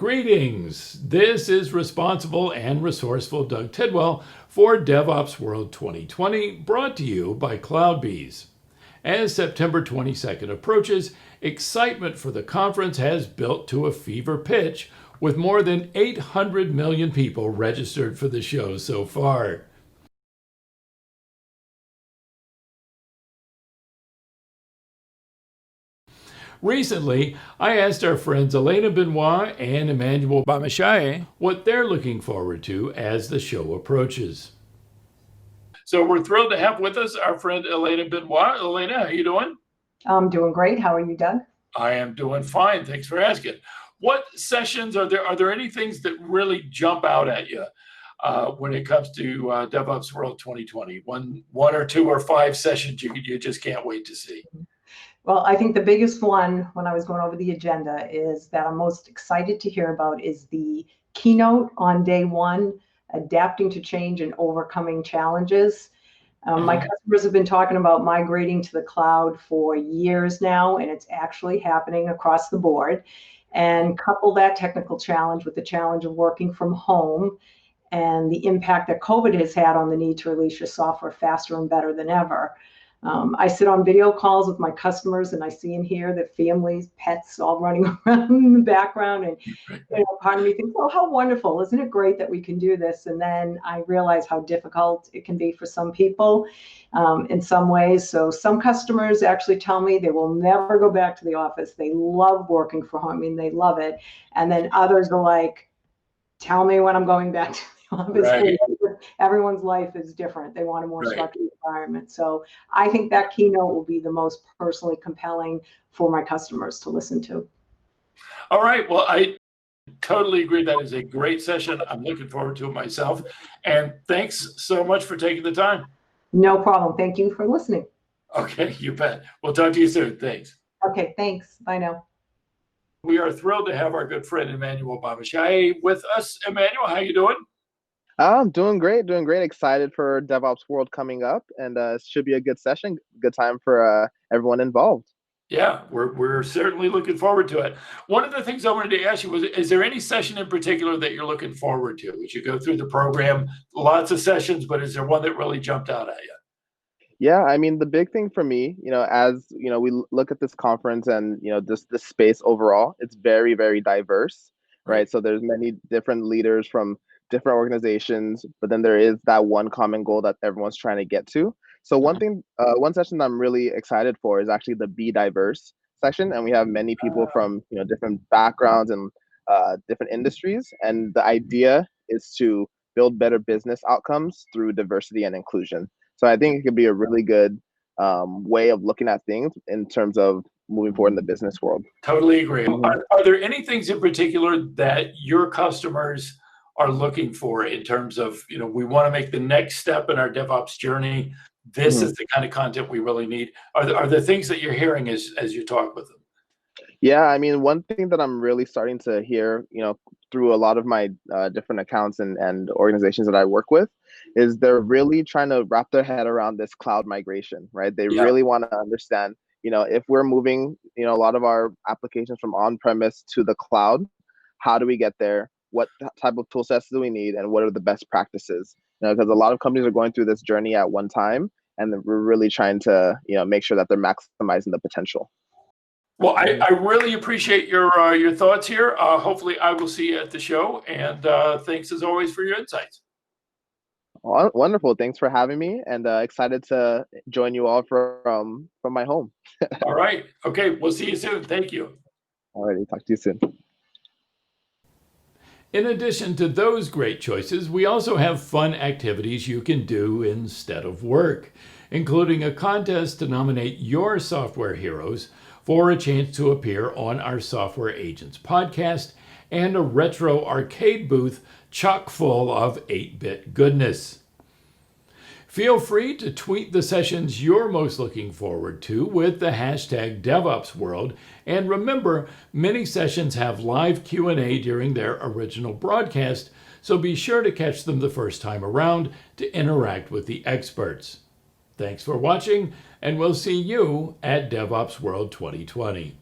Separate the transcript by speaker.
Speaker 1: Greetings. This is responsible and resourceful Doug Tidwell for DevOps World 2020, brought to you by CloudBees. As September 22nd approaches, excitement for the conference has built to a fever pitch, with more than 800 million people registered for the show so far. Recently, I asked our friends Elena Benoit and Emmanuel Bamishaye what they're looking forward to as the show approaches. So we're thrilled to have with us our friend Elena Benoit. Elena, how you doing?
Speaker 2: I'm doing great. How are you, Doug?
Speaker 1: I am doing fine. Thanks for asking. What sessions are there? Are there any things that really jump out at you when it comes to DevOps World 2020? One or two or five sessions you just can't wait to see.
Speaker 2: Well, I think the biggest one when I was going over the agenda is that I'm most excited to hear about is the keynote on day one, adapting to change and overcoming challenges. My customers have been talking about migrating to the cloud for years now, and it's actually happening across the board. And couple that technical challenge with the challenge of working from home and the impact that COVID has had on the need to release your software faster and better than ever. I sit on video calls with my customers, and I see and hear the families, pets all running around in the background. And part of me thinks, oh, how wonderful. Isn't it great that we can do this? And then I realize how difficult it can be for some people in some ways. So some customers actually tell me they will never go back to the office. They love working from home. I mean, they love it. And then others are like, tell me when I'm going back to the office.
Speaker 1: Right.
Speaker 2: Everyone's life is different. They want a more structured environment. So I think that keynote will be the most personally compelling for my customers to listen to.
Speaker 1: All right. Well, I totally agree. That is a great session. I'm looking forward to it myself. And thanks so much for taking the time.
Speaker 2: No problem. Thank you for listening.
Speaker 1: Okay, you bet. We'll talk to you soon. Thanks.
Speaker 2: Okay, thanks. Bye now.
Speaker 1: We are thrilled to have our good friend Emmanuel Bamishaye with us. Emmanuel, how you doing?
Speaker 3: I'm doing great, Excited for DevOps World coming up, and it should be a good session, good time for everyone involved.
Speaker 1: Yeah, we're certainly looking forward to it. One of the things I wanted to ask you was, is there any session in particular that you're looking forward to? As you go through the program, lots of sessions, but is there one that really jumped out at you?
Speaker 3: Yeah, I mean, the big thing for me, as we look at this conference and just the space overall, it's very, very diverse, right? So there's many different leaders from different organizations, but then there is that one common goal that everyone's trying to get to. So one session that I'm really excited for is actually the Be Diverse section, and we have many people from different backgrounds and different industries, and the idea is to build better business outcomes through diversity and inclusion. So I think it could be a really good way of looking at things in terms of moving forward in the business world.
Speaker 1: Totally agree. Are there any things in particular that your customers are looking for in terms of, we want to make the next step in our DevOps journey? This is the kind of content we really need. Are there things that you're hearing as you talk with them?
Speaker 3: Yeah, I mean, one thing that I'm really starting to hear, through a lot of my different accounts and organizations that I work with, is they're really trying to wrap their head around this cloud migration, right? They really want to understand, if we're moving, a lot of our applications from on-premise to the cloud, how do we get there? What type of tool sets do we need, and what are the best practices? Because a lot of companies are going through this journey at one time, and we're really trying to, make sure that they're maximizing the potential.
Speaker 1: Well, I really appreciate your thoughts here. Hopefully, I will see you at the show, and thanks as always for your insights.
Speaker 3: Wonderful. Thanks for having me, and excited to join you all from my home.
Speaker 1: All right. Okay. We'll see you soon. Thank you.
Speaker 3: All righty. Talk to you soon.
Speaker 1: In addition to those great choices, we also have fun activities you can do instead of work, including a contest to nominate your software heroes for a chance to appear on our Software Agents podcast, and a retro arcade booth chock full of 8-bit goodness. Feel free to tweet the sessions you're most looking forward to with the hashtag DevOpsWorld, and remember, many sessions have live Q&A during their original broadcast, so be sure to catch them the first time around to interact with the experts. Thanks for watching, and we'll see you at DevOps World 2020.